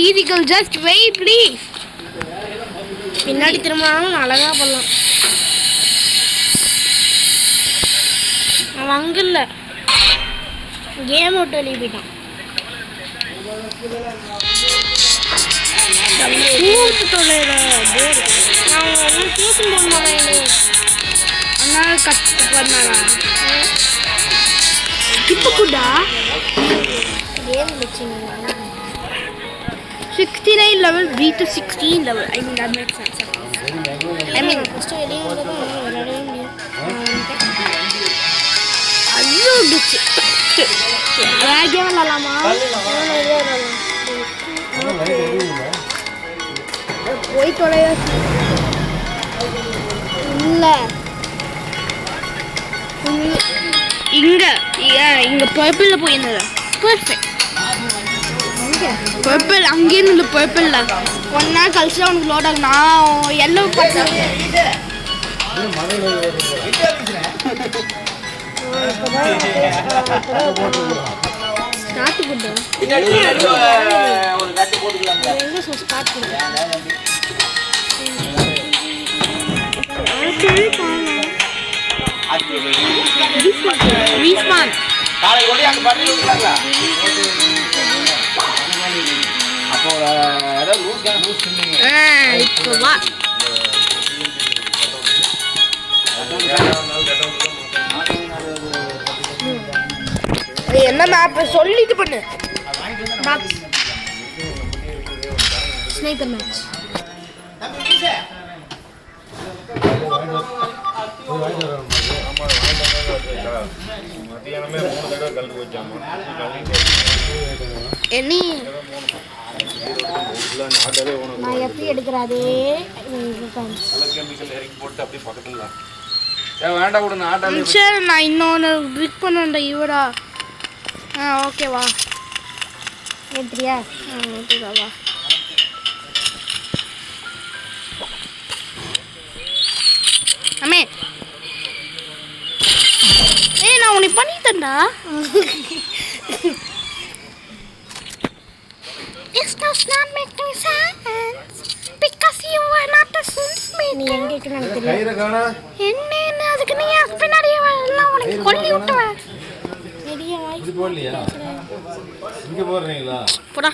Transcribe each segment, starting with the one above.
easy girl, just wait please. பின்னாடி திரும்பினாலும் அழகா பண்ணலாம். அவன் அங்க இல்ல, கேம் விட்டு வெளியே போயிட்டான். நான் டியூஷன் போனேன், அதனால கற்று பண்ணானா இப்போ கூட கேம் வச்சுங்க. 69 level beat to 16 level. I mean that makes sense. I mean first வெளிய வரதும் விளையாடவே முடியும். ஐயோ டிச்சு ராகே வரலாமா? போய் தொலையா இல்ல இங்க பர்பிள்ல போயினது பெர்ஃபெக்ட். பர்பிள் அங்கே இருந்து பர்பிள்ல ஒன்னா கழிச்சு அவனுக்கு லோட் ஆகும். நான் எல்லோ பார்த்தேன். ஸ்டார்ட் பண்ணு எங்க ஸ்டார்ட் பண்ணு ரீஸ்பான் காலை ஓடி அங்க பண்ணி விட்டுறாங்க. அப்போ ஏதோ லூஸ் பண்ணீங்க. இப்போ வா என்ன மேப் சொல்லிட்டு பண்ணு. பாக்ஸ் ஸ்னைப்பர் மேட்ச் என்ன நான் எப்படி எடுக்கிறாதே சரி. நான் இன்னொன்று பிக் பண்ணுவேன்டா இவடா. ஓகேவா ஏற்றியா? ஏற்றிக்காவா? அம்மே நான் உனக்கு பண்ணிட்டேன்டா. This does not make any sense because you are not a Swedish. நீ எங்க இருக்கன்னு தெரியும். என்ன அதுக்கு நீ பின்னாடி எல்லாம் உனக்கு கொல்லி விட்டுவேன். ரெடியா இது போடலையா? இங்க போறீங்களா? போடா.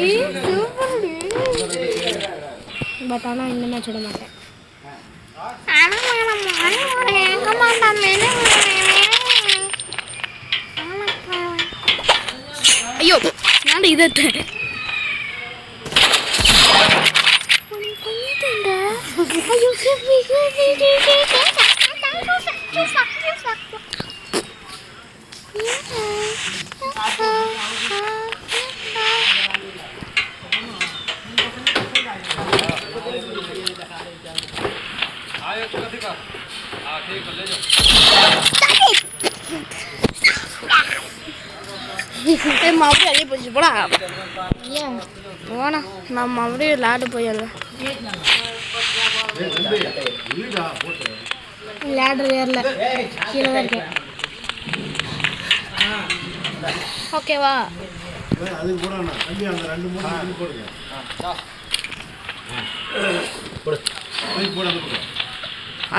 நீ சூப்பர். பட் ஆனா இந்த மேட்ச் விட மாட்டேன். ஐயோ நான் இதை மறுபடியும் அள்ளி போச்சு போடா. ஏன் போனா நான் மறுபடியும் விளையாட போயிடலாம். விளையாடுற ஏர்ல கீழே தான் இருக்கேன். ஓகேவா?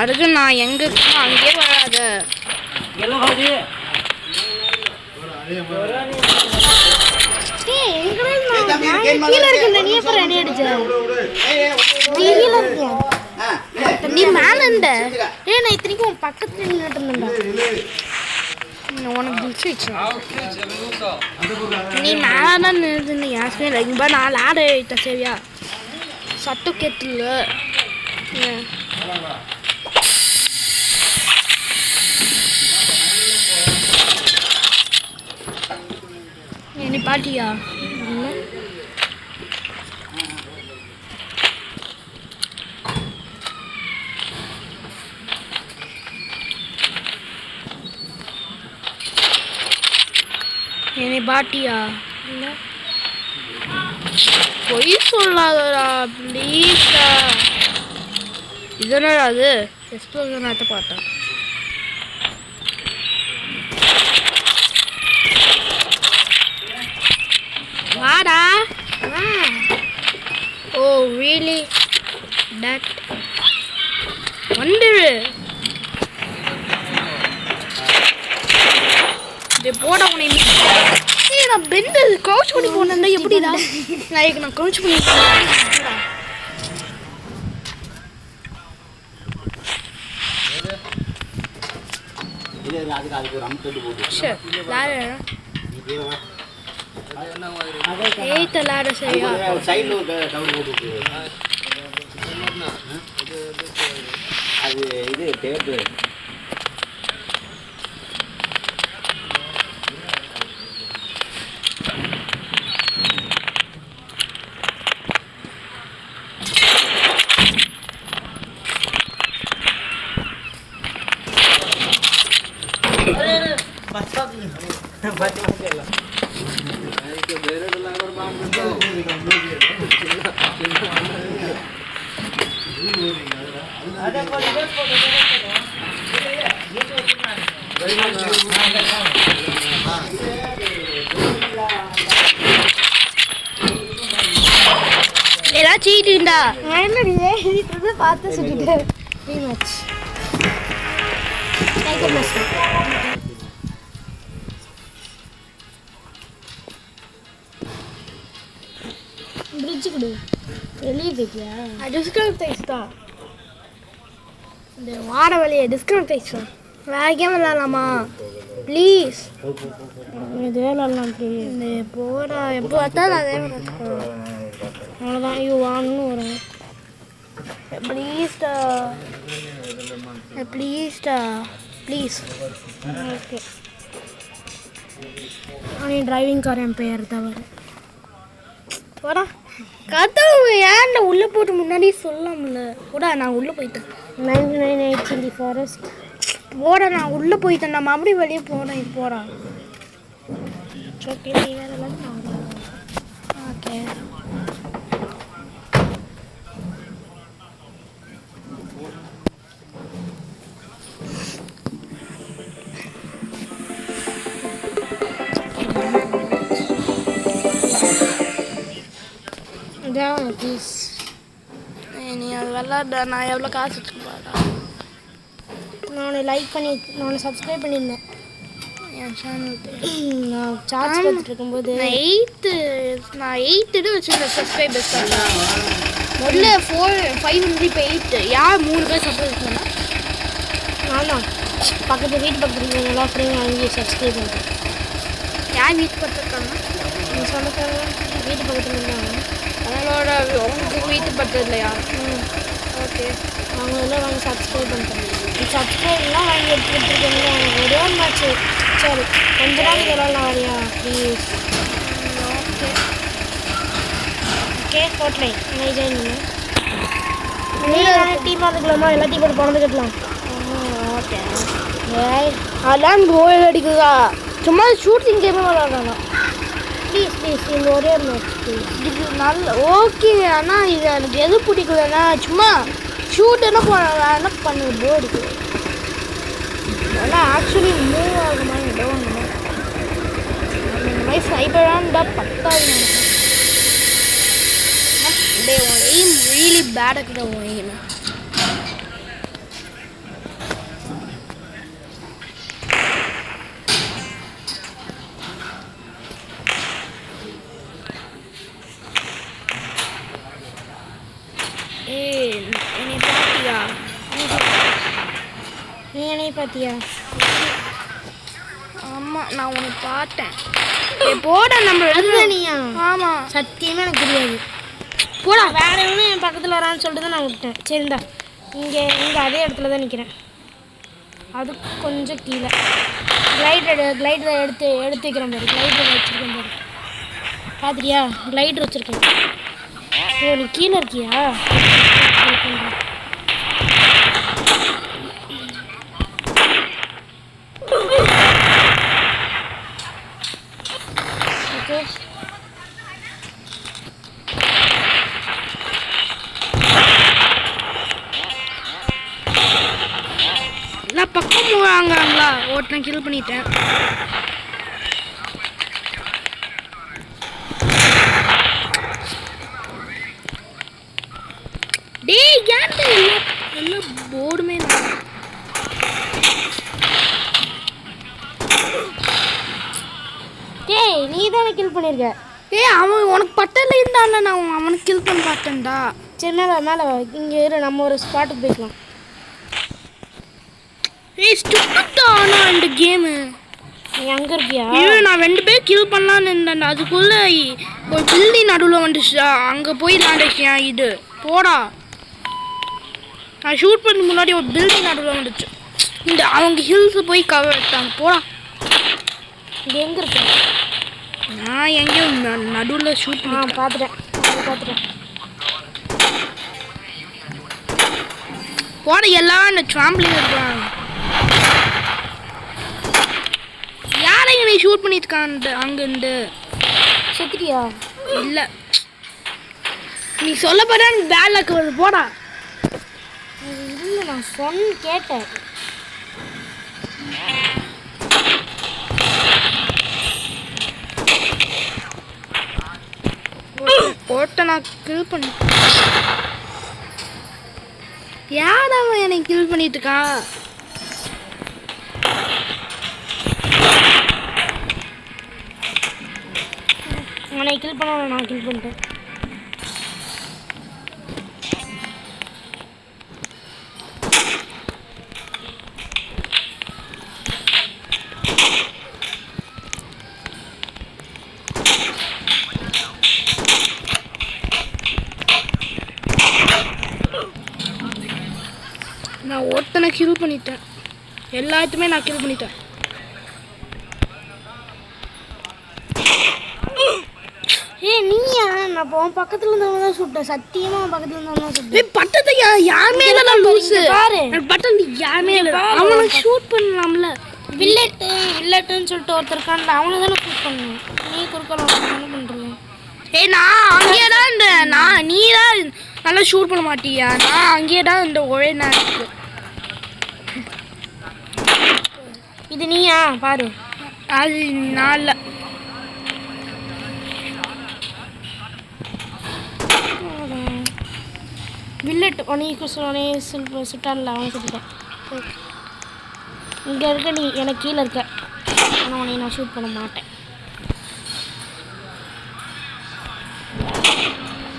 அதுக்கு நான் எங்க இருக்கணும் அங்கே வராது. நீ மேல இருந்த நான் இத்தனைக்கும் பக்கத்துல நின்னுட்டு இருந்தேன்டா. உனக்கு பிடிச்சிச்சு நீ மேலதான் நின்று யாருமே இல்லை. இங்க நான் விளையாட சரியா சட்டு கேட்டுல நீ பாட்டியா? என்னை பாட்டியா? இல்லை பொய் சொல்லாதடா ப்ளீஸ்டா. இதனால அது எக்ஸ்ப்ளோஷன் ஆட்ட பார்த்தேன். போட உன்னை நான் பெண்டு கவுச் பண்ணி போனேன்டா எப்படிடா நான் கவுச் பண்ணி அதுக்கு ஒரு அமுத்து போட்டு சைடில் ஒரு கவர் போட்டு அது இது டேப்பு சீட்டுண்டா என்ன பார்த்து சுட்டுட்டு பிரிட்ஜு கொடு வெளியே போய்க்கியா டிஸ்கவுண்ட் ப்ரைஸ் தான் இந்த வார வழியை டிஸ்கவுண்ட் ப்ரைஸ் தான் வேற கேம் விளாட்லாமா ப்ளீஸ் இது விளாட்லாம் ப்ளீஸ் இந்த போடா எப்போ பார்த்தாலும் அதே அவ்வளோதான் ஐயோ வாங்கன்னு வரும் ப்ளீஸ்டா ப்ளீஸ்டா ப்ளீஸ் ஓகே நீ டிரைவிங் கார் என் பெயர் தவிர போடா கத்தவங்க ஏன்டா உள்ளே போட்டு முன்னாடி சொல்லலாம்ல போடா நான் உள்ளே போயிட்டேன் 99 சில்லி ஃபாரஸ்ட் போடா நான் உள்ளே போயிட்டேன் நான் மறுபடியும் வெளியே போகிறேன் இது போடா ஓகே ஓகே ப்ளீஸ் நீ அது விளாட நான் எவ்வளோ காசு வச்சுருப்பாடா நான் லைக் பண்ணி நான் சப்ஸ்கிரைப் பண்ணியிருந்தேன் என் சேனலுக்கு நான் சார்ஜ் பார்த்துட்டு இருக்கும்போது நான் எயிட்டு வச்சுருந்தேன் சப்ஸ்கிரைபர்ஸ் முதல்ல 500 இப்போ 8 யார் 3 பேர் சப்ஸ்கிரைப் பண்ணேன் நான் தான் பக்கத்து வீட்டு பக்கத்தில் எல்லா ஃப்ரெண்டும் வாங்கி சப்ஸ்கிரைப் பண்ணுறேன் யார் வீட்டு பக்கத்துக்காங்க நீங்கள் சொன்னக்காங்க வீட்டு பக்கத்தில் இருந்தாங்க அவங்களோட உங்களுக்கு வீட்டு பக்கத்துலையா ஓகே அவங்களெல்லாம் வாங்கி சப்ஸ்கிரைப் பண்ணுறேன் சப்ஸ்கிரைப்லாம் வாங்கி எடுத்துருக்கீங்க எனக்கு ஒரே ஒரு மேட்ச் சரி கொஞ்ச நாள் இதெல்லாம் வரையா ப்ளீஸ் ஓகே ஓகே கோட்லை என்ன ஜாயின் பண்ணு டீம் பார்த்துக்கலாமா எல்லாத்தையும் போட்டு பணத்து கட்டலாம் ஓகே அதெல்லாம் கோயில் அடிக்குதா சும்மா ஷூட்டிங் கேமே விளாட்றாங்க ப்ளீஸ் ப்ளீஸ் இந்த ஒரே ஒரு மேட்ச் ப்ளீஸ் இது நல்ல ஓகே ஆனால் இது எனக்கு எது பிடிக்குதுன்னா சும்மா ஷூட்டுன்னா என்ன பண்ணுது போர் அடிக்குது ஆனால் ஆக்சுவலி மூவ் ஆகுமா ஏதோ ஒன்று இந்த மாதிரி சைபரான்டா பத்தாது டே உன் எய்ம் ரியலி பேட் இருக்குதா உன் எய்ம் என்னை பார்த்தியா ஆமாம் நான் உன்னை பார்த்தேன் போட நம்ம எழுதுனியா ஆமாம் சத்தியமே எனக்கு தெரியாது போடா வேற எவனும் என் பக்கத்தில் வரான்னு சொல்லிட்டு தான் நான் விட்டேன் சரிந்தா இங்கே அதே இடத்துல தான் நிற்கிறேன் அது கொஞ்சம் கீழே கிளைடர் எடுத்து வைக்கிறேன் பாரு கிளைடர் வச்சுருக்கேன் பாரு பார்த்துட்டியா கிளைடர் வச்சுருக்கேன் ஓ நீ கீழே இருக்கியா ஓகே எல்லாம் பக்கம் வாங்குறாங்களா ஓட்டை கில் பண்ணிட்டேன் டேய் யார்டா எல்லாம் போர்டுமே ஏய் நீ தானே கில் பண்ணியிருக்க. ஏய் அவன் உனக்கு பட்டல இருந்தான்ல, நான் அவனுக்கு கில் பண்ண பார்த்தேன்டா. சரி மேலே இங்கே இரு, நம்ம ஒரு ஸ்பாட்டுக்கு போய்க்கலாம். ஏய் ஸ்டூபிட்டா ஆனால் இந்த கேமு. நீ அங்கே இருக்கியா? ஐயோ நான் 2 பேர் கில் பண்ணலான்னு இருந்தேன்டா. அதுக்குள்ளே ஒரு பில்டிங் நடுவில் வந்துச்சுடா. அங்கே போய் விளாண்டுச்சேன். இது போடா, நான் ஷூட் பண்ண முன்னாடி ஒரு பில்டிங் நடுவில் வந்துச்சு. இந்த அவங்க ஹில்ஸு போய் கவர் எடுத்தாங்க. போடா. இது எங்கே இருக்கு? நான் எங்கேயோ நடுவில் ஷூட் பார்த்துட்டேன். போட எல்லாம் இந்த ட்ராம்பிளிங் இருக்காங்க. யாரைங்க நீ ஷூட் பண்ணியிருக்கான் அங்கேருந்து? செத்துட்டியா? இல்லை நீ சொல்ல போறா பேலக்கு வருது. போடா. இல்லை நான் கேட்டேன். போட்ட நான் கில் பண்ணி யார் அவன் என்னை கில் பண்ணிட்டு இருக்கா? அவனை கில் பண்ண நான் கில் பண்ணிட்டேன். நான் ஒருத்தனை கில் பண்ணிட்டேன். எல்லாத்தையுமே நான் கில் பண்ணிட்டேன். ஏய் நீயா? நான் உன் பக்கத்துல இருந்தவங்க தான் சுட்டேன். சத்தியமா உன் பக்கத்துல இருந்தவங்க தான் சுட்டேன். ஏய் பட்டத்தை யாருமே இல்ல. நான் லூசு பாரு. பட்டன் யாருமே இல்ல. அவனை ஷூட் பண்ணலாம்ல. வில்லட்டுன்னு சொல்லிட்டு ஒருத்தர் இருக்கான்ல, அவனை தானே ஷூட் பண்ணணும். நீ குறுக்கலாம் என்ன பண்றது? ஏய் நான் அங்கேயே தான் இந்த நீ தான் நல்லா ஷூட் பண்ண மாட்டியா? நான் அங்கேயே தான் இந்த ஒரே நேரத்துக்கு. இது நீயா? பாரு. அது நான் இல்லை. வில்லட் உனக்கு சுட்டான்ல, அவனை சுட்டுட்டேன். இங்கே இருக்க நீ எனக்கு கீழே இருக்க. ஆனால் உன்னை நான் ஷூட் பண்ண மாட்டேன்.